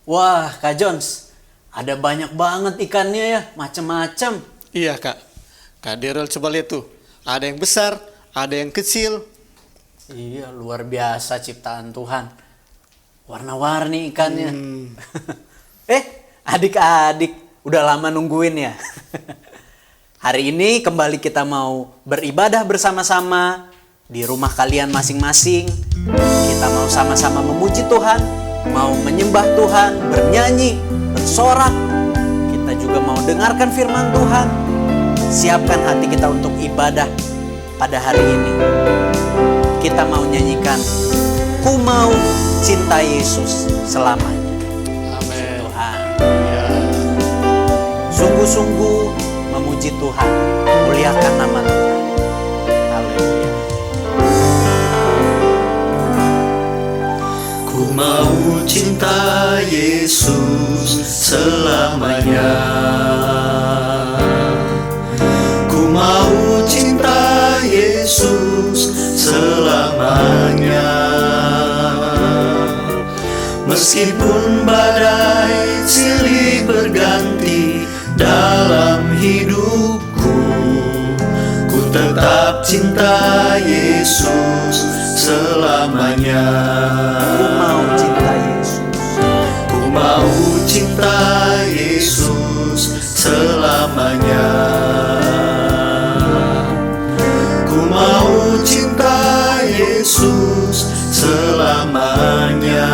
Wah, Kak Jones, ada banyak banget ikannya ya, macam-macam. Iya kak. Kak Daryl coba lihat tuh. Ada yang besar, ada yang kecil. Iya, luar biasa ciptaan Tuhan. Warna-warni ikannya. Adik-adik, udah lama nungguin ya. Hari ini kembali kita mau beribadah bersama-sama di rumah kalian masing-masing. Kita mau sama-sama memuji Tuhan, mau menyembah Tuhan, bernyanyi, bersorak. Kita juga mau dengarkan firman Tuhan. Siapkan hati kita untuk ibadah pada hari ini. Kita mau nyanyikan, Ku Mau Cinta Yesus Selamanya. Amin. Tuhan, Ya. sungguh-sungguh memuji Tuhan, muliakan nama Tuhan. Haleluya. Ku mau cinta Yesus selamanya. Ku mau cinta Yesus selamanya. Meskipun badai silih berganti dalam hidupku, ku tetap cinta Yesus selamanya. Ku mau cinta Yesus. Ku mau cinta Yesus selamanya. Ku mau cinta Yesus selamanya.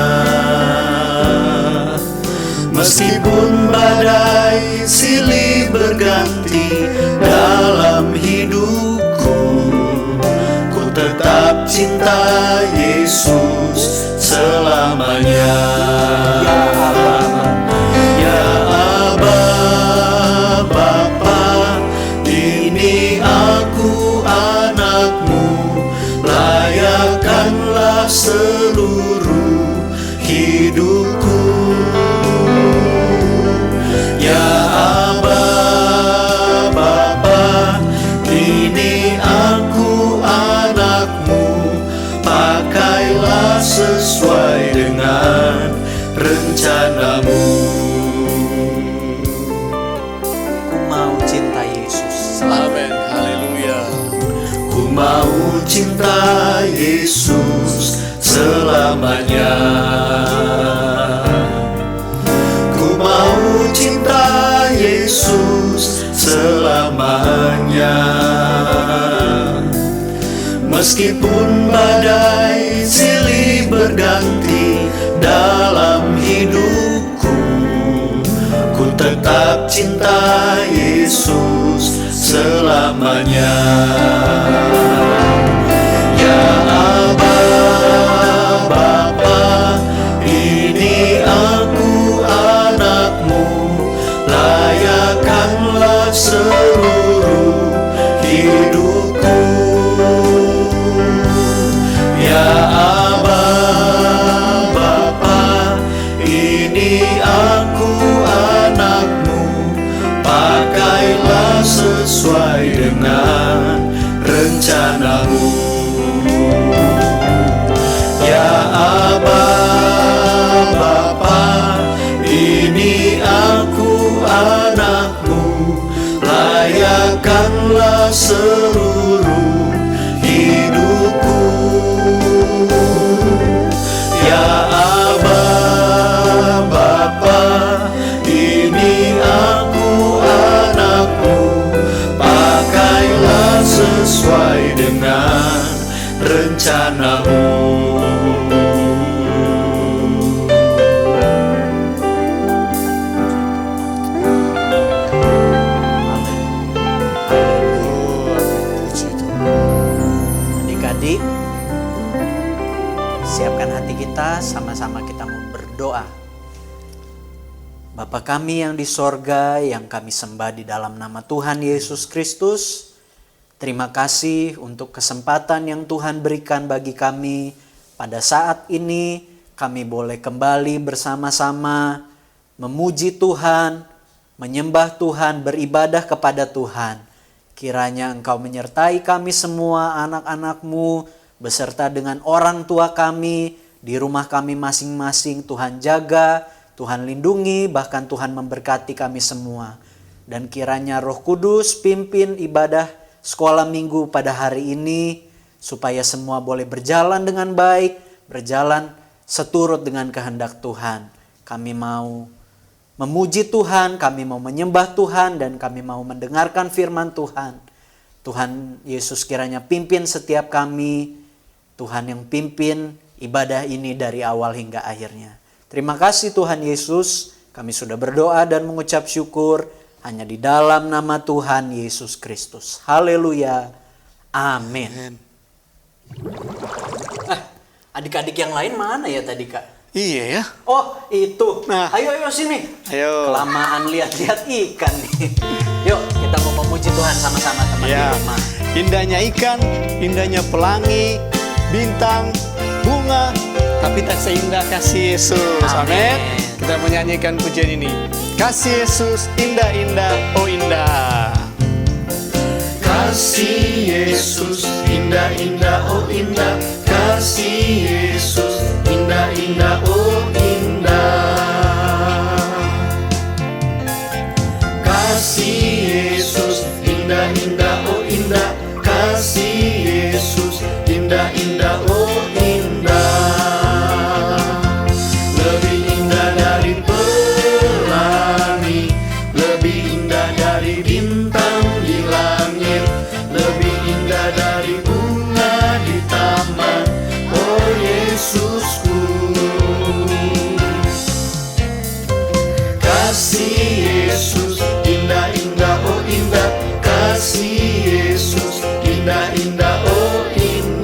Meskipun badai silih berganti dalam hidupku, ku tetap cinta Yesus selamanya. Ya Aba, Bapa, ini aku anakmu, layakkanlah seluruh hidupku. Ya Aba, Bapa, ini aku anakmu, pakailah sesuai dengan rencanamu. Ku mau cinta Yesus. Amin, haleluya. Ku mau cinta Yesus selamanya. Ku mau cinta Yesus selamanya. Meskipun badai silih berganti dalam hidupku, ku tetap cinta Yesus selamanya. Ya Aba, Bapa, ini aku anakmu, layakkanlah seluruh hidupku. Ya Aba, Bapa, ini aku anakmu, pakailah sesuai dengan rencanamu. Ya Aba, Bapa, ini aku anakmu, layakkanlah seluruh hidupku. Ya Aba, Bapa, ini aku anakmu, pakailah sesuai dengan rencanamu. Adik-adik, siapkan hati kita, sama-sama kita mau berdoa. Bapa kami yang di sorga, yang kami sembah di dalam nama Tuhan Yesus Kristus, terima kasih untuk kesempatan yang Tuhan berikan bagi kami. Pada saat ini kami boleh kembali bersama-sama memuji Tuhan, menyembah Tuhan, beribadah kepada Tuhan. Kiranya Engkau menyertai kami semua anak-anak-Mu beserta dengan orang tua kami di rumah kami masing-masing. Tuhan jaga, Tuhan lindungi, bahkan Tuhan memberkati kami semua. Dan kiranya Roh Kudus pimpin ibadah sekolah minggu pada hari ini, supaya semua boleh berjalan dengan baik, berjalan seturut dengan kehendak Tuhan. Kami mau memuji Tuhan, kami mau menyembah Tuhan, dan kami mau mendengarkan firman Tuhan. Tuhan Yesus kiranya pimpin setiap kami, Tuhan yang pimpin ibadah ini dari awal hingga akhirnya. Terima kasih Tuhan Yesus, kami sudah berdoa dan mengucap syukur hanya di dalam nama Tuhan Yesus Kristus. Haleluya. Amin. Adik-adik yang lain mana ya tadi Kak? Iya ya. Oh itu. Nah. Ayo sini. Ayo. Kelamaan lihat-lihat ikan nih. Yuk kita mau memuji Tuhan sama-sama teman di Ya. rumah. Indahnya ikan, indahnya pelangi, bintang, bunga, tapi tak seindah kasih Yesus. Amin. Amin. Kita menyanyikan pujian ini. Kasih Yesus indah-indah, oh indah. Kasih Yesus indah-indah, oh indah. Kasih Yesus indah-indah, oh indah. Kasih Yesus indah-indah, oh indah. Kasih Yesus indah-indah, oh indah. Lebih indah dari pelangi, lebih indah dari bintang di langit, lebih indah dari bunga di taman, oh Yesusku. Kasih Yesus indah-indah, oh indah. Kasih Yesus indah-indah, oh indah.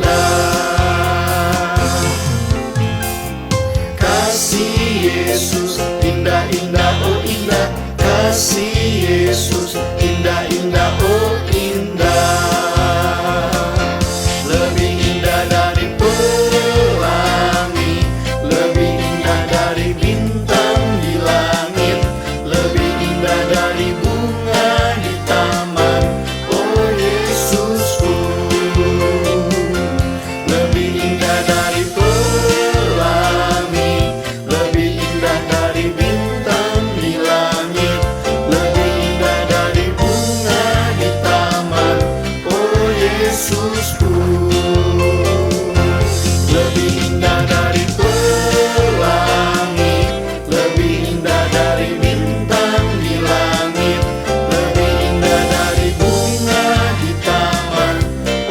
Kasih Yesus indah-indah, oh indah. Kasih Yesus indah-indah, oh indah. Lebih indah dari pelangi, lebih indah dari bintang di langit, lebih indah dari bunga di taman, oh Yesusku. Lebih indah dari pelangi, lebih indah dari bintang di langit, lebih indah dari bunga di taman, oh Yesusku. Lebih indah dari pelangi, lebih indah dari bintang di langit, lebih indah dari bunga di taman,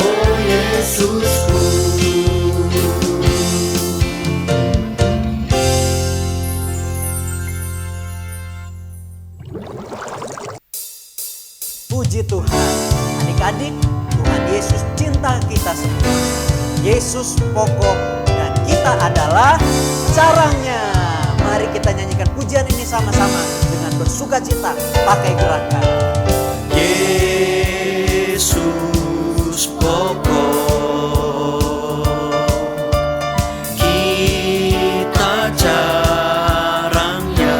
oh Yesusku. Puji Tuhan. Adik-adik, Tuhan Yesus cinta kita semua. Yesus pokok dan kita adalah caranya. Mari kita nyanyikan pujian ini sama-sama dengan bersukacita pakai gerakan. Yesus pokok, kita caranya,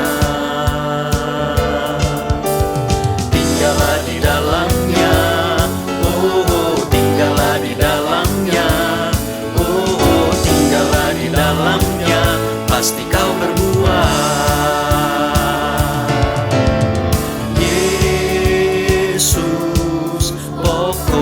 tinggallah di dalamnya, oh tinggallah di dalamnya, oh tinggallah di dalamnya, pasti kau berbuah. Yesus pokok,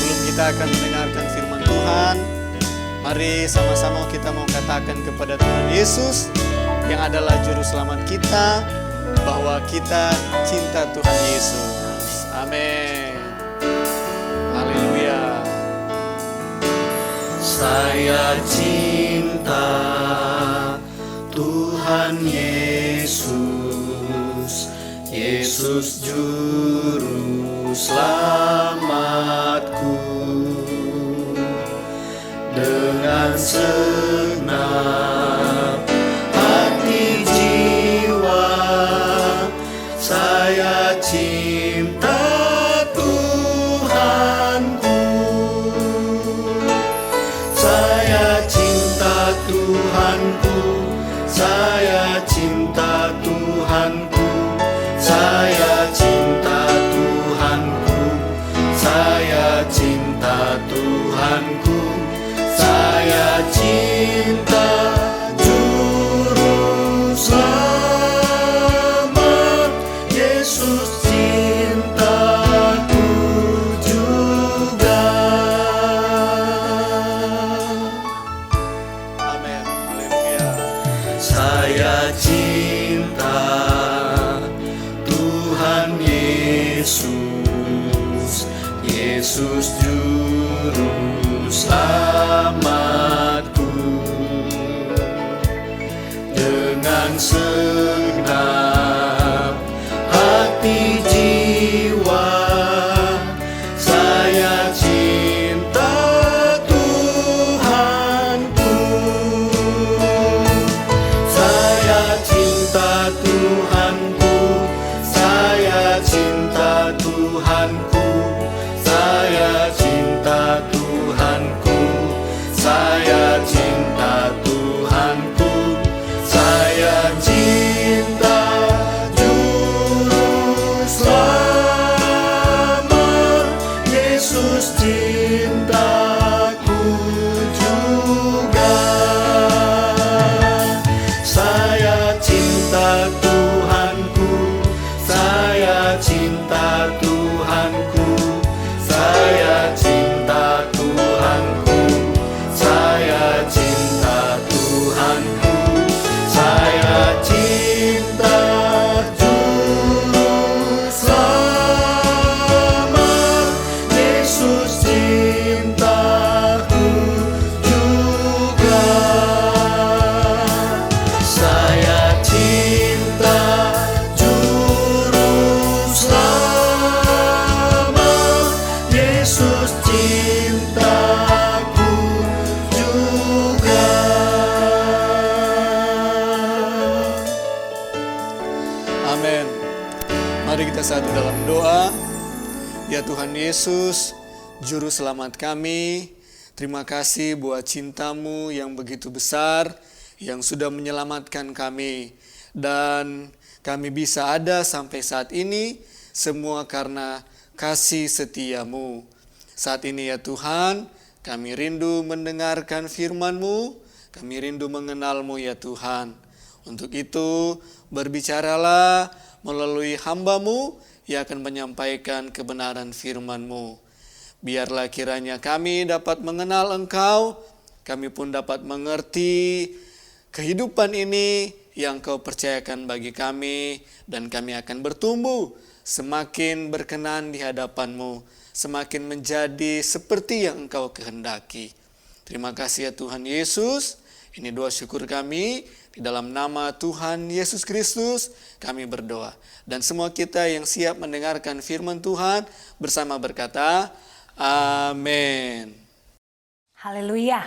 Sebelum kita akan mendengarkan firman Tuhan, mari sama-sama kita mau katakan kepada Tuhan Yesus yang adalah juru selamat kita, bahwa kita cinta Tuhan Yesus. Amin. Haleluya. Saya cinta Tuhan Yesus, Yesus juru selamatku. Dengan segenap hati jiwa saya cinta Tuhanku. Saya cinta Tuhanku. Saya cinta Tuhanku. Saya cinta Tuhanku. Saya cinta Tuhanku. Saya cinta Juru Selamat, Yesus cintaku juga. Amin. Haleluya. Saya cinta Tuhan Yesus, Yesus Juru Selamatku. Dengan segenap hati jiwa saya cinta Tuhanku. Saya cinta Tuhanku. Saya cinta Tuhanku. Saya cinta Tuhanku. Saya cinta Tuhanku. Saya cinta Juru Selamat, Yesus cintaku juga. Saya cinta Tuhanku. Saya cinta Tuhanku. Saya cinta Tuhanku. Saya cinta Tuhanku. Saya cinta Juru Selamat, Yesus cintaku juga. Saya cinta Juru Selamat, Yesus cintaku juga. Amin. Mari kita satu dalam doa. Ya Tuhan Yesus, Juru Selamat kami, terima kasih buat cinta-Mu yang begitu besar, yang sudah menyelamatkan kami. Dan kami bisa ada sampai saat ini, semua karena kasih setia-Mu. Saat ini ya Tuhan, kami rindu mendengarkan firman-Mu, kami rindu mengenal-Mu ya Tuhan. Untuk itu, berbicaralah melalui hamba-Mu yang akan menyampaikan kebenaran firman-Mu. Biarlah kiranya kami dapat mengenal Engkau, kami pun dapat mengerti kehidupan ini yang Kau percayakan bagi kami, dan kami akan bertumbuh semakin berkenan di hadapan-Mu, semakin menjadi seperti yang Engkau kehendaki. Terima kasih ya Tuhan Yesus. Ini doa syukur kami, di dalam nama Tuhan Yesus Kristus kami berdoa. Dan semua kita yang siap mendengarkan firman Tuhan bersama berkata, amin. Haleluya.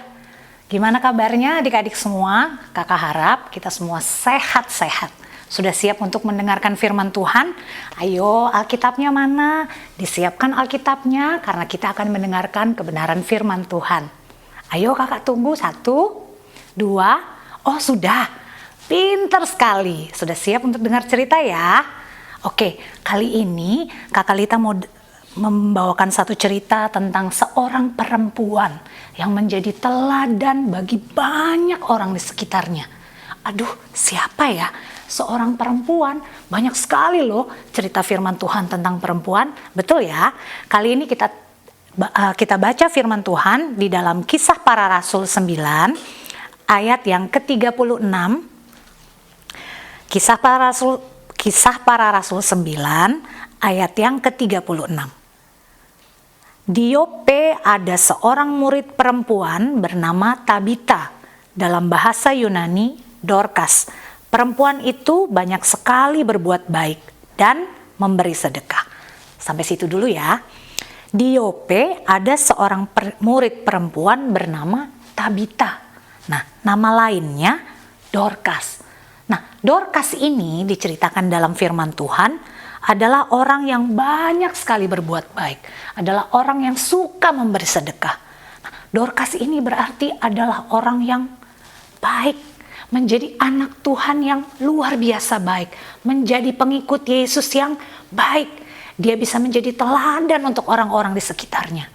Gimana kabarnya adik-adik semua? Kakak harap kita semua sehat-sehat. Sudah siap untuk mendengarkan firman Tuhan? Ayo, Alkitabnya mana? Disiapkan Alkitabnya karena kita akan mendengarkan kebenaran firman Tuhan. Ayo kakak tunggu, 1, 2, oh sudah, pinter sekali. Sudah siap untuk dengar cerita ya? Oke, kali ini Kakak Lita mau membawakan satu cerita tentang seorang perempuan yang menjadi teladan bagi banyak orang di sekitarnya. Aduh, siapa ya? Seorang perempuan, banyak sekali loh cerita firman Tuhan tentang perempuan. Betul ya? Kali ini kita kita baca firman Tuhan di dalam Kisah Para Rasul 9 ayat yang ke-36. Kisah Para Rasul 9 ayat yang ke-36. Di Yope ada seorang murid perempuan bernama Tabita, dalam bahasa Yunani Dorcas. Perempuan itu banyak sekali berbuat baik dan memberi sedekah. Sampai situ dulu ya. Di Yope ada seorang murid perempuan bernama Tabita. Nah, nama lainnya Dorcas. Nah, Dorcas ini diceritakan dalam firman Tuhan adalah orang yang banyak sekali berbuat baik, adalah orang yang suka memberi sedekah. Nah, Dorcas ini berarti adalah orang yang baik, menjadi anak Tuhan yang luar biasa baik, menjadi pengikut Yesus yang baik. Dia bisa menjadi teladan untuk orang-orang di sekitarnya.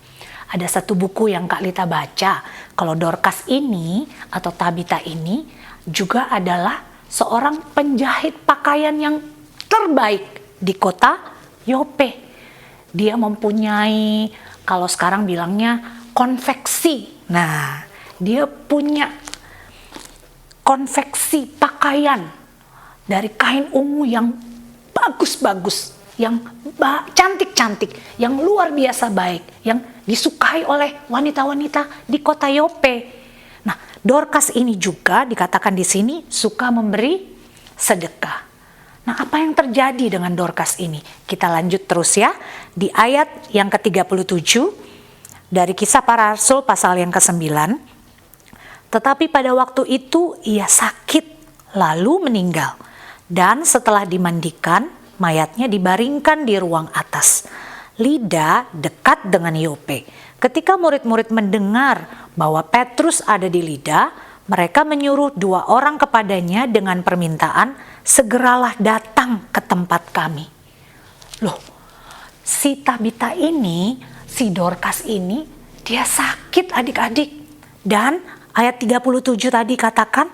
Ada satu buku yang Kak Lita baca, kalau Dorcas ini atau Tabita ini juga adalah seorang penjahit pakaian yang terbaik di kota Yope. Dia mempunyai, kalau sekarang bilangnya konveksi. Nah, dia punya konveksi pakaian dari kain ungu yang bagus-bagus, yang cantik-cantik, yang luar biasa baik, yang disukai oleh wanita-wanita di kota Yope. Nah, Dorcas ini juga dikatakan di sini suka memberi sedekah. Nah, apa yang terjadi dengan Dorcas ini? Kita lanjut terus ya. Di ayat yang ke-37 dari Kisah Para Rasul pasal yang ke-9. Tetapi pada waktu itu ia sakit lalu meninggal. Dan setelah dimandikan, mayatnya dibaringkan di ruang atas. Lida dekat dengan Yope. Ketika murid-murid mendengar bahwa Petrus ada di Lida, mereka menyuruh 2 orang kepadanya dengan permintaan, segeralah datang ke tempat kami. Loh, si Tabita ini, si Dorcas ini, dia sakit adik-adik. Dan ayat 37 tadi katakan,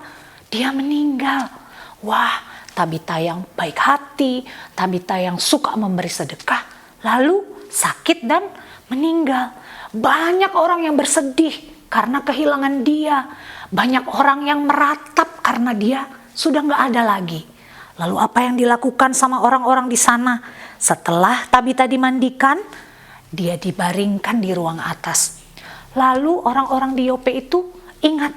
dia meninggal. Wah, Tabita yang baik hati, Tabita yang suka memberi sedekah, lalu sakit dan meninggal. Banyak orang yang bersedih karena kehilangan dia. Banyak orang yang meratap karena dia sudah gak ada lagi. Lalu apa yang dilakukan sama orang-orang di sana? Setelah Tabita dimandikan, dia dibaringkan di ruang atas. Lalu orang-orang di Yope itu ingat,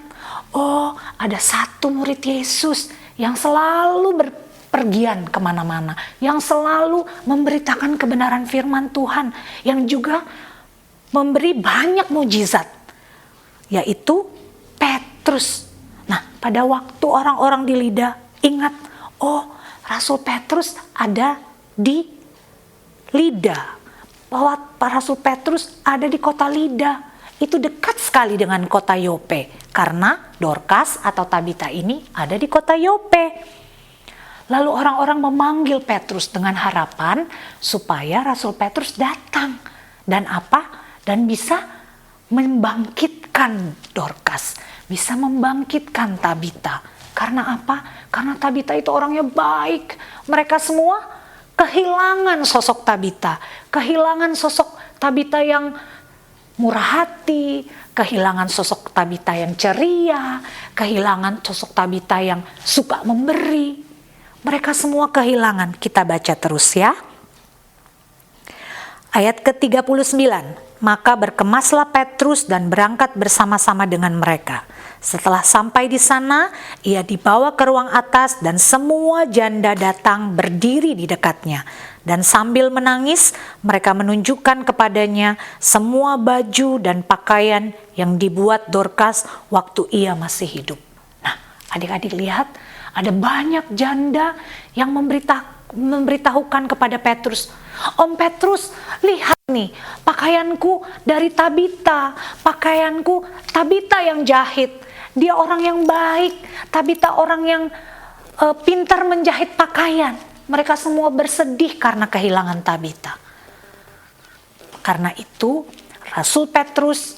oh ada satu murid Yesus yang selalu berpergian kemana-mana, yang selalu memberitakan kebenaran firman Tuhan, yang juga memberi banyak mujizat, yaitu Petrus. Nah, pada waktu orang-orang di Lida ingat, oh Rasul Petrus ada di Lida, bahwa Rasul Petrus ada di kota Lida. Itu dekat sekali dengan kota Yope, karena Dorcas atau Tabita ini ada di kota Yope. Lalu orang-orang memanggil Petrus dengan harapan supaya Rasul Petrus datang. Dan apa? Dan bisa membangkitkan Dorcas, bisa membangkitkan Tabita. Karena apa? Karena Tabita itu orangnya baik. Mereka semua kehilangan sosok Tabita, kehilangan sosok Tabita yang murah hati, kehilangan sosok Tabita yang ceria, kehilangan sosok Tabita yang suka memberi. Mereka semua kehilangan. Kita baca terus ya. Ayat ke-39. Maka berkemaslah Petrus dan berangkat bersama-sama dengan mereka. Setelah sampai di sana, ia dibawa ke ruang atas dan semua janda datang berdiri di dekatnya. Dan sambil menangis, mereka menunjukkan kepadanya semua baju dan pakaian yang dibuat Dorcas waktu ia masih hidup. Nah, adik-adik lihat, ada banyak janda yang memberitahukan kepada Petrus, Om Petrus, lihat nih, pakaianku dari Tabita, pakaianku Tabita yang jahit. Dia orang yang baik, Tabita orang yang pintar menjahit pakaian. Mereka semua bersedih karena kehilangan Tabita. Karena itu, Rasul Petrus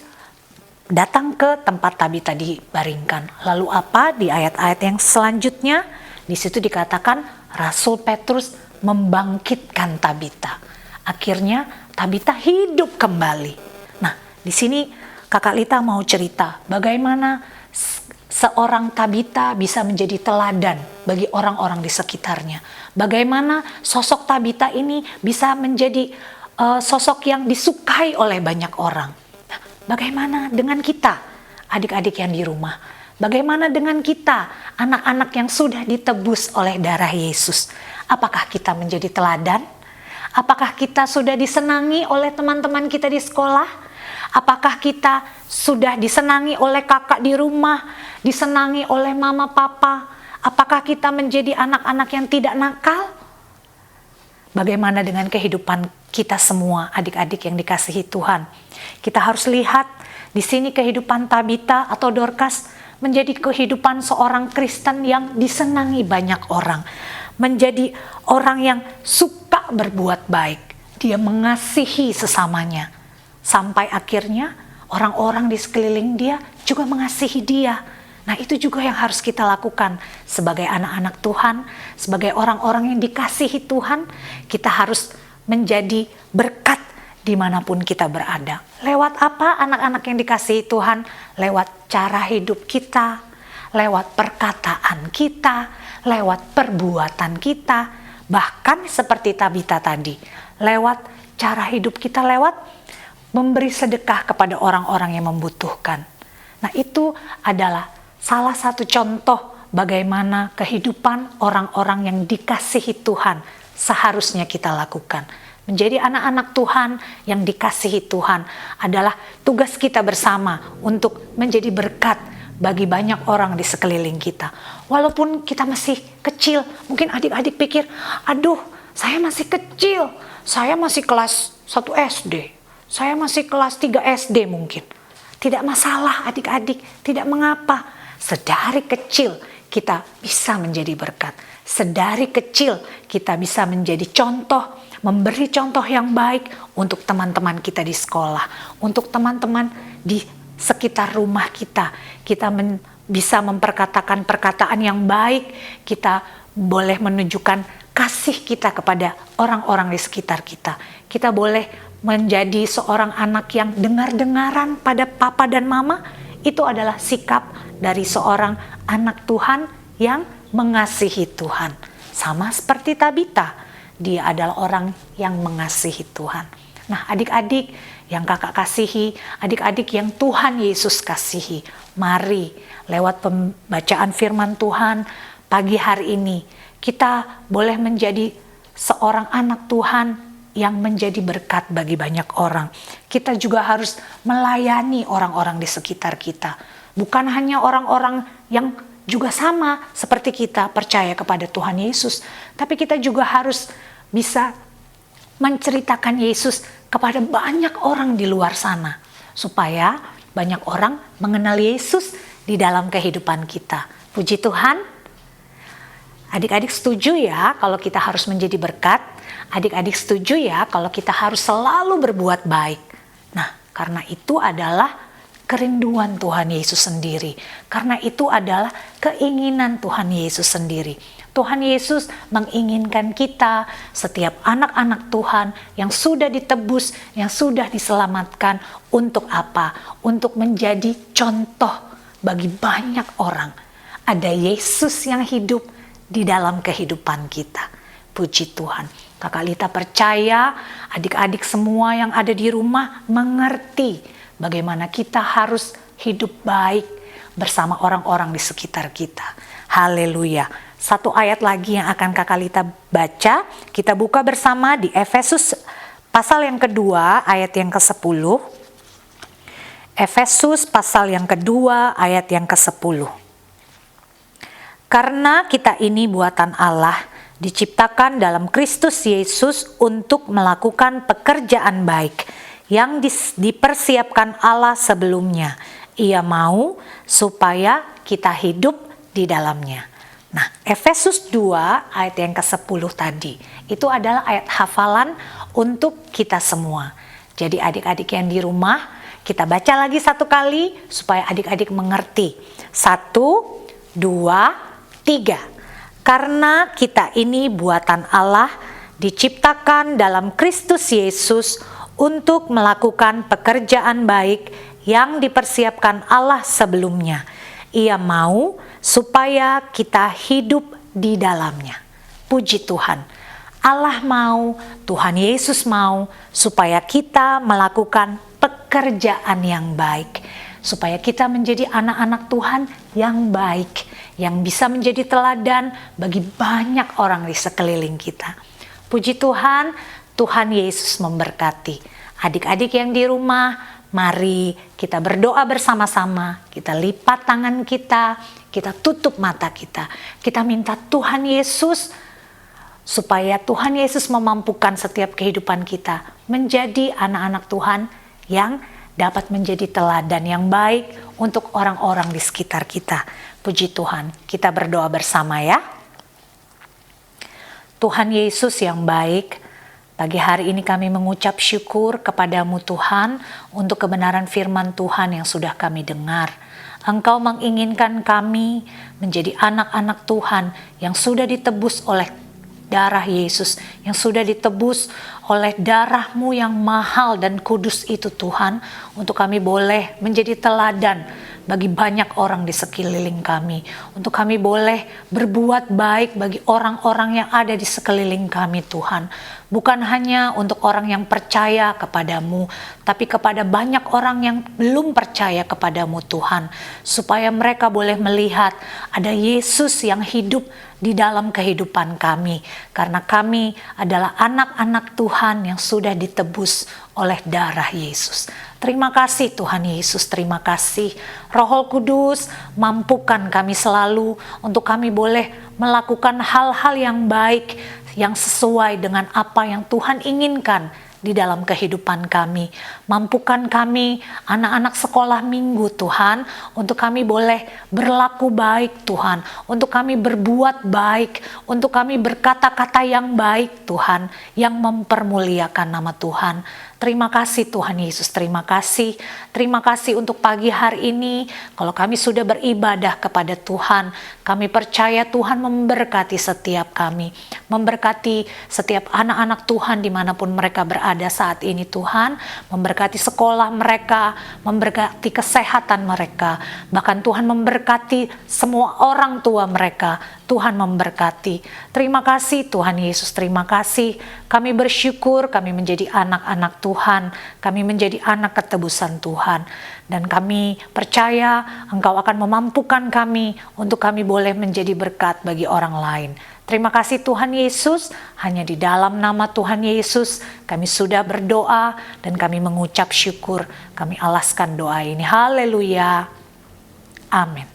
datang ke tempat Tabita dibaringkan. Lalu apa? Di ayat-ayat yang selanjutnya, di situ dikatakan Rasul Petrus membangkitkan Tabita. Akhirnya Tabita hidup kembali. Nah, Di sini Kakak Lita mau cerita bagaimana seorang Tabita bisa menjadi teladan bagi orang-orang di sekitarnya. Bagaimana sosok Tabita ini bisa menjadi sosok yang disukai oleh banyak orang. Nah, bagaimana dengan kita, adik-adik yang di rumah? Bagaimana dengan kita, anak-anak yang sudah ditebus oleh darah Yesus? Apakah kita menjadi teladan? Apakah kita sudah disenangi oleh teman-teman kita di sekolah? Apakah kita sudah disenangi oleh kakak di rumah? Disenangi oleh mama papa? Apakah kita menjadi anak-anak yang tidak nakal? Bagaimana dengan kehidupan kita semua, adik-adik yang dikasihi Tuhan? Kita harus lihat di sini kehidupan Tabita atau Dorcas menjadi kehidupan seorang Kristen yang disenangi banyak orang. Menjadi orang yang suka berbuat baik. Dia mengasihi sesamanya. Sampai akhirnya orang-orang di sekeliling dia juga mengasihi dia. Nah, itu juga yang harus kita lakukan sebagai anak-anak Tuhan, sebagai orang-orang yang dikasihi Tuhan. Kita harus menjadi berkat dimanapun kita berada. Lewat apa anak-anak yang dikasihi Tuhan? Lewat cara hidup kita, lewat perkataan kita, lewat perbuatan kita, bahkan seperti Tabita tadi, lewat cara hidup kita, lewat memberi sedekah kepada orang-orang yang membutuhkan. Nah, itu adalah salah satu contoh bagaimana kehidupan orang-orang yang dikasihi Tuhan seharusnya kita lakukan. Menjadi anak-anak Tuhan yang dikasihi Tuhan adalah tugas kita bersama untuk menjadi berkat bagi banyak orang di sekeliling kita. Walaupun kita masih kecil, mungkin adik-adik pikir, aduh saya masih kecil, saya masih kelas 1 SD, saya masih kelas 3 SD mungkin. Tidak masalah adik-adik, tidak mengapa. Sedari kecil kita bisa menjadi berkat. Sedari kecil kita bisa menjadi contoh, memberi contoh yang baik untuk teman-teman kita di sekolah, untuk teman-teman di sekitar rumah kita. Kita bisa memperkatakan perkataan yang baik, kita boleh menunjukkan kasih kita kepada orang-orang di sekitar kita. Kita boleh menjadi seorang anak yang dengar-dengaran pada papa dan mama. Itu adalah sikap dari seorang anak Tuhan yang mengasihi Tuhan. Sama seperti Tabita, dia adalah orang yang mengasihi Tuhan. Nah, adik-adik yang kakak kasihi, adik-adik yang Tuhan Yesus kasihi, mari lewat pembacaan firman Tuhan pagi hari ini, kita boleh menjadi seorang anak Tuhan yang menjadi berkat bagi banyak orang. Kita juga harus melayani orang-orang di sekitar kita. Bukan hanya orang-orang yang juga sama seperti kita percaya kepada Tuhan Yesus, tapi kita juga harus bisa menceritakan Yesus kepada banyak orang di luar sana, supaya banyak orang mengenal Yesus di dalam kehidupan kita. Puji Tuhan. Adik-adik setuju ya kalau kita harus menjadi berkat? Adik-adik setuju ya kalau kita harus selalu berbuat baik? Nah, karena itu adalah kerinduan Tuhan Yesus sendiri. Karena itu adalah keinginan Tuhan Yesus sendiri. Tuhan Yesus menginginkan kita, setiap anak-anak Tuhan yang sudah ditebus, yang sudah diselamatkan, untuk apa? Untuk menjadi contoh bagi banyak orang. Ada Yesus yang hidup di dalam kehidupan kita. Puji Tuhan. Kakak Lita percaya adik-adik semua yang ada di rumah mengerti bagaimana kita harus hidup baik bersama orang-orang di sekitar kita. Haleluya. Satu ayat lagi yang akan Kakak Lita baca, kita buka bersama di Efesus pasal yang kedua ayat yang ke-10. Efesus pasal yang kedua ayat yang ke-10. Karena kita ini buatan Allah, diciptakan dalam Kristus Yesus untuk melakukan pekerjaan baik yang dipersiapkan Allah sebelumnya. Ia mau supaya kita hidup di dalamnya. Nah, Efesus 2 ayat yang ke-10 tadi, itu adalah ayat hafalan untuk kita semua. Jadi adik-adik yang di rumah, kita baca lagi satu kali supaya adik-adik mengerti. 1, 2, 3. Karena kita ini buatan Allah, diciptakan dalam Kristus Yesus untuk melakukan pekerjaan baik yang dipersiapkan Allah sebelumnya. Ia mau supaya kita hidup di dalamnya. Puji Tuhan. Allah mau, Tuhan Yesus mau supaya kita melakukan pekerjaan yang baik. Supaya kita menjadi anak-anak Tuhan yang baik, yang bisa menjadi teladan bagi banyak orang di sekeliling kita. Puji Tuhan, Tuhan Yesus memberkati. Adik-adik yang di rumah, mari kita berdoa bersama-sama, kita lipat tangan kita tutup mata kita. Kita minta Tuhan Yesus supaya Tuhan Yesus memampukan setiap kehidupan kita menjadi anak-anak Tuhan yang dapat menjadi teladan yang baik untuk orang-orang di sekitar kita. Puji Tuhan, kita berdoa bersama ya. Tuhan Yesus yang baik, pagi hari ini kami mengucap syukur kepadamu Tuhan untuk kebenaran firman Tuhan yang sudah kami dengar. Engkau menginginkan kami menjadi anak-anak Tuhan yang sudah ditebus oleh darah Yesus, yang sudah ditebus oleh darah-Mu yang mahal dan kudus itu Tuhan, untuk kami boleh menjadi teladan bagi banyak orang di sekeliling kami, untuk kami boleh berbuat baik bagi orang-orang yang ada di sekeliling kami Tuhan, bukan hanya untuk orang yang percaya kepadamu, tapi kepada banyak orang yang belum percaya kepadamu Tuhan, supaya mereka boleh melihat ada Yesus yang hidup di dalam kehidupan kami, karena kami adalah anak-anak Tuhan yang sudah ditebus oleh darah Yesus. Terima kasih Tuhan Yesus, terima kasih Roh Kudus, mampukan kami selalu untuk kami boleh melakukan hal-hal yang baik, yang sesuai dengan apa yang Tuhan inginkan di dalam kehidupan kami. Mampukan kami anak-anak sekolah minggu Tuhan, untuk kami boleh berlaku baik Tuhan, untuk kami berbuat baik, untuk kami berkata-kata yang baik Tuhan, yang mempermuliakan nama Tuhan. Terima kasih Tuhan Yesus, terima kasih. Terima kasih untuk pagi hari ini, kalau kami sudah beribadah kepada Tuhan, kami percaya Tuhan memberkati setiap kami, memberkati setiap anak-anak Tuhan dimanapun mereka berada saat ini Tuhan, memberkati sekolah mereka, memberkati kesehatan mereka, bahkan Tuhan memberkati semua orang tua mereka. Tuhan memberkati. Terima kasih Tuhan Yesus, terima kasih. Kami bersyukur kami menjadi anak-anak Tuhan, kami menjadi anak ketebusan Tuhan. Dan kami percaya Engkau akan memampukan kami untuk kami boleh menjadi berkat bagi orang lain. Terima kasih Tuhan Yesus, hanya di dalam nama Tuhan Yesus kami sudah berdoa dan kami mengucap syukur. Kami alaskan doa ini. Haleluya. Amin.